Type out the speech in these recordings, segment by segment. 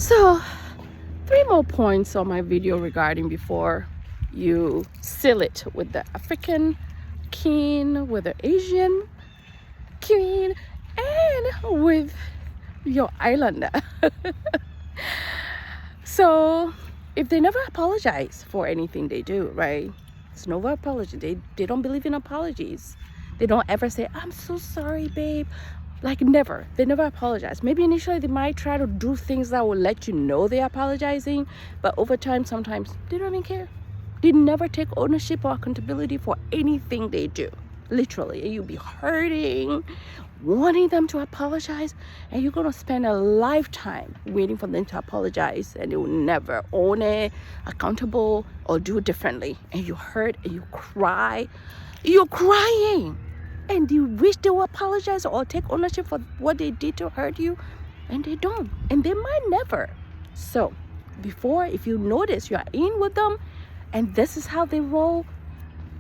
So 3 more points on my video regarding before you seal it with the African king, with the Asian queen, and with your islander. So if they never apologize for anything they do, right? It's no apology. They don't believe in apologies. They don't ever say, I'm so sorry, babe. Like, never. They never apologize. Maybe initially they might try to do things that will let you know they're apologizing, but over time, sometimes they don't even care. They never take ownership or accountability for anything they do. Literally. And you'll be hurting, wanting them to apologize, and you're gonna spend a lifetime waiting for them to apologize, and they will never own it, accountable, or do it differently. And you hurt and you cry. You're crying. And you wish they will apologize or take ownership for what they did to hurt you, and they don't, and they might never. So before, if you notice you are in with them and this is how they roll,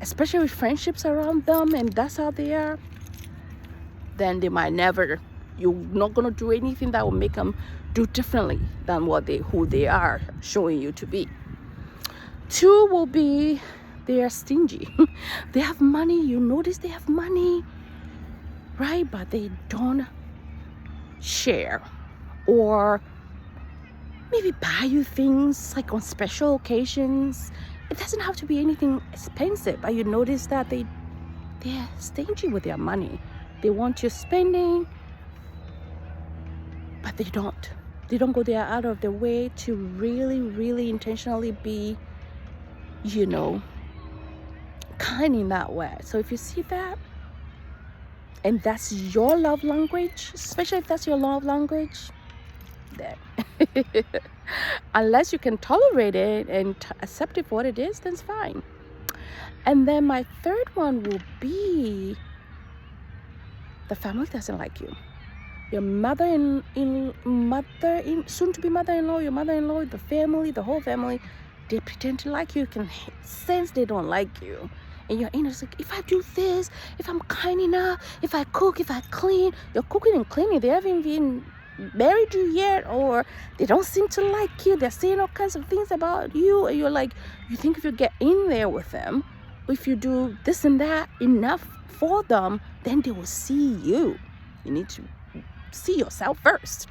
especially with friendships around them, and that's how they are, then they might never, you're not going to do anything that will make them do differently than who they are showing you to be. 2 will be, they are stingy. They have money. You notice they have money, right? But they don't share, or maybe buy you things like on special occasions. It doesn't have to be anything expensive, but you notice that they're stingy with their money. They want you spending, but they don't go there out of their way to really intentionally be, kind in that way. So if you see that, and that's your love language, especially if that's your love language, then unless you can tolerate it and accept it for what it is, then it's fine. And then my 3rd one will be, the family doesn't like you. Your soon to be mother-in-law, your mother-in-law, the family, the whole family, they pretend to like you. You can sense they don't like you. And your inner is like, if I do this, if I'm kind enough, if I cook, if I clean, you're cooking and cleaning. They haven't even married you yet, or they don't seem to like you. They're saying all kinds of things about you. And you're like, you think if you get in there with them, if you do this and that enough for them, then they will see you. You need to see yourself first,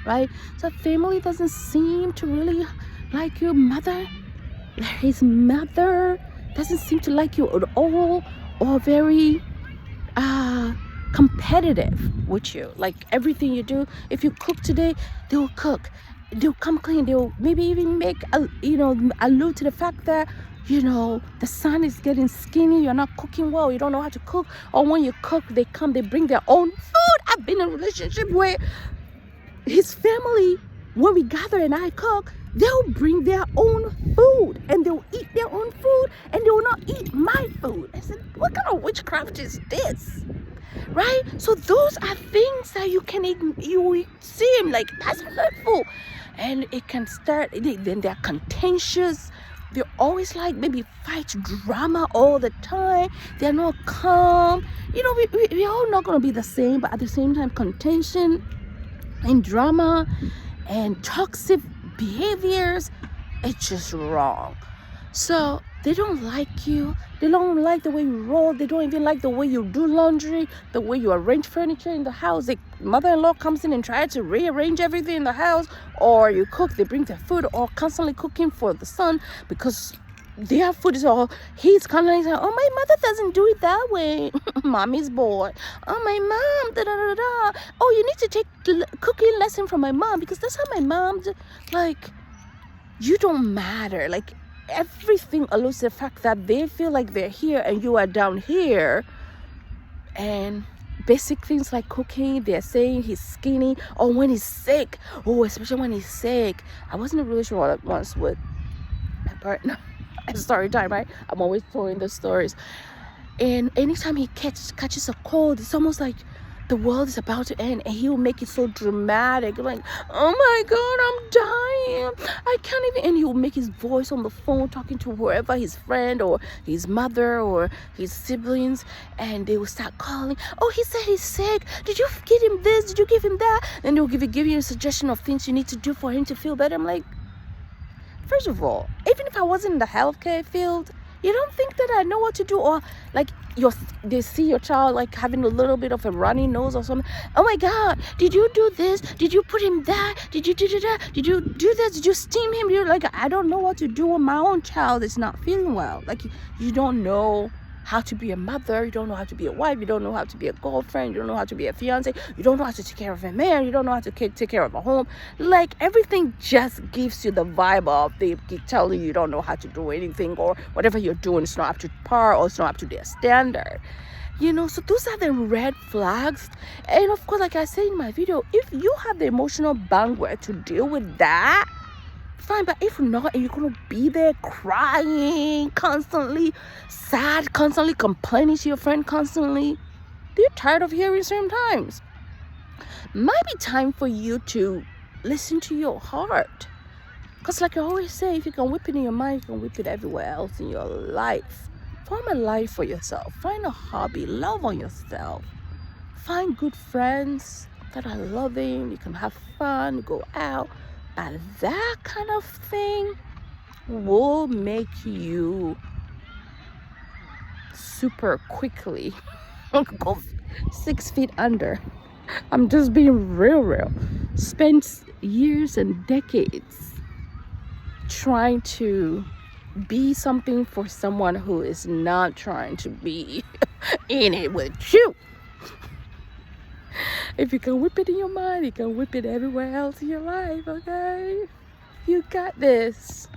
right? So family doesn't seem to really like your mother. His mother doesn't seem to like you at all, or very competitive with you. Like everything you do, if you cook today, they'll cook, they'll come clean, they'll maybe even make allude to the fact that the son is getting skinny, you're not cooking well, you don't know how to cook, or when you cook, they bring their own food. I've been in a relationship where his family, when we gather and I cook, they'll bring their own food, and they'll eat their own food, and they will not eat my food. I said, what kind of witchcraft is this? Right? So those are things that you see him like, that's hurtful. And it can start, then they're contentious. They're always like maybe fight, drama all the time. They're not calm. We're all not going to be the same, but at the same time, contention and drama and toxic behaviors, it's just wrong. So they don't like you. They don't like the way you roll. They don't even like the way you do laundry, the way you arrange furniture in the house. The mother-in-law comes in and tries to rearrange everything in the house, or you cook, they bring their food, or constantly cooking for the son because their food is all, he's constantly saying, oh, my mother doesn't do it that way. Mommy's bored. Oh, my mom, da da da da. Oh, you need to take cooking lesson from my mom because that's how my mom like, you don't matter. Like, everything alludes to the fact that they feel like they're here and you are down here. And basic things like cooking, they're saying he's skinny, or when he's sick. Oh, especially when he's sick. I was in a relationship once with my partner. Story time, right? I'm always throwing the stories. And anytime he catches a cold, it's almost like the world is about to end, and he'll make it so dramatic, like, oh my God, I'm dying, I can't even, and he'll make his voice on the phone talking to whoever, his friend or his mother or his siblings, and they will start calling, oh, he said he's sick, did you give him this, did you give him that? And they'll give you a suggestion of things you need to do for him to feel better. I'm like, first of all, even if I wasn't in the healthcare field, you don't think that I know what to do? Or like they see your child like having a little bit of a runny nose or something. Oh my God, did you do this? Did you put him that? Did you do that? Did you do this? Did you steam him? You're like, I don't know what to do when my own child is not feeling well. Like you don't know how to be a mother, you don't know how to be a wife, you don't know how to be a girlfriend, you don't know how to be a fiance, you don't know how to take care of a man, you don't know how to take care of a home. Like everything just gives you the vibe of they keep telling you you don't know how to do anything, or whatever you're doing is not up to par, or it's not up to their standard. So those are the red flags. And of course, like I said in my video, if you have the emotional bandwidth to deal with that, fine. But if not, and you're gonna be there crying constantly, sad, constantly complaining to your friend constantly, you're tired of hearing certain times. Might be time for you to listen to your heart. Because like I always say, if you can whip it in your mind, you can whip it everywhere else in your life. Form a life for yourself. Find a hobby. Love on yourself. Find good friends that are loving. You can have fun, go out. And that kind of thing will make you super quickly go 6 feet under. I'm just being real. Spent years and decades trying to be something for someone who is not trying to be in it with you. If you can whip it in your mind, you can whip it everywhere else in your life, okay? You got this.